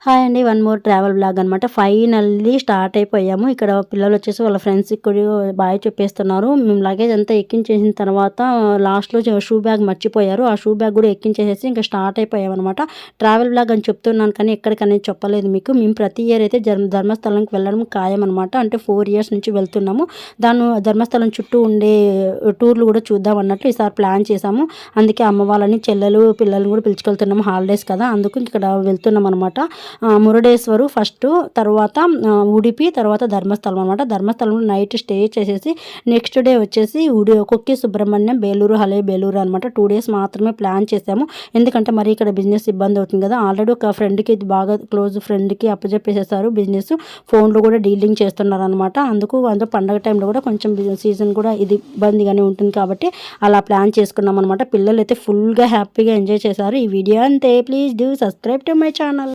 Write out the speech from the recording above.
Hi అండి. One more travel blog అనమాట. Finally start అయిపోయాము. ఇక్కడ పిల్లలు వచ్చేసి వాళ్ళ ఫ్రెండ్స్‌కి కూడా బాయ్ చెప్పేస్తున్నారు. మేము లగేజ్ అంతా ఎక్కించేసిన తర్వాత లాస్ట్‌లో షూ బ్యాగ్ మర్చిపోయారు. ఆ షూ బ్యాగ్ కూడా ఎక్కించేసేసి ఇంకా స్టార్ట్ అయిపోయామనమాట. ట్రావెల్ బ్లాగ్ అని చెప్తున్నాను కానీ ఎక్కడికనేది చెప్పలేదు మీకు. మేము ప్రతి ఇయర్ అయితే ధర్మస్థలంకి వెళ్ళడం ఖాయం అనమాట. అంటే 4 ఇయర్స్ నుంచి వెళ్తున్నాము. ధర్మస్థలం చుట్టూ ఉండే టూర్లు కూడా చూద్దాం అన్నట్లు ఈసారి ప్లాన్ చేసాము. అందుకే అమ్మ వాళ్ళని, చెల్లెలు, పిల్లల్ని కూడా పిలుచుకెళ్తున్నాము. హాలిడేస్ కదా, అందుకు ఇక్కడ వెళ్తున్నాం అనమాట. మురుడేశ్వరు ఫస్టు, తర్వాత ఉడిపి, తర్వాత ధర్మస్థలం అనమాట. ధర్మస్థలంలో నైట్ స్టే చేసేసి నెక్స్ట్ డే వచ్చేసి కొక్కి సుబ్రహ్మణ్యం, బేలూరు, హలే బేలూరు అనమాట. 2 డేస్ మాత్రమే ప్లాన్ చేసాము. ఎందుకంటే మరి ఇక్కడ బిజినెస్ ఇబ్బంది అవుతుంది కదా. ఆల్రెడీ ఒక ఫ్రెండ్కి, ఇది బాగా క్లోజ్ ఫ్రెండ్కి అప్పచెప్పేసేసారు బిజినెస్. ఫోన్లో కూడా డీలింగ్ చేస్తున్నారనమాట. అందుకు పండగ టైంలో కూడా కొంచెం సీజన్ కూడా ఇది ఇబ్బందిగానే ఉంటుంది కాబట్టి అలా ప్లాన్ చేసుకున్నాం అనమాట. పిల్లలు అయితే ఫుల్గా హ్యాపీగా ఎంజాయ్ చేశారు. ఈ వీడియో అంతే. Please do subscribe to my channel.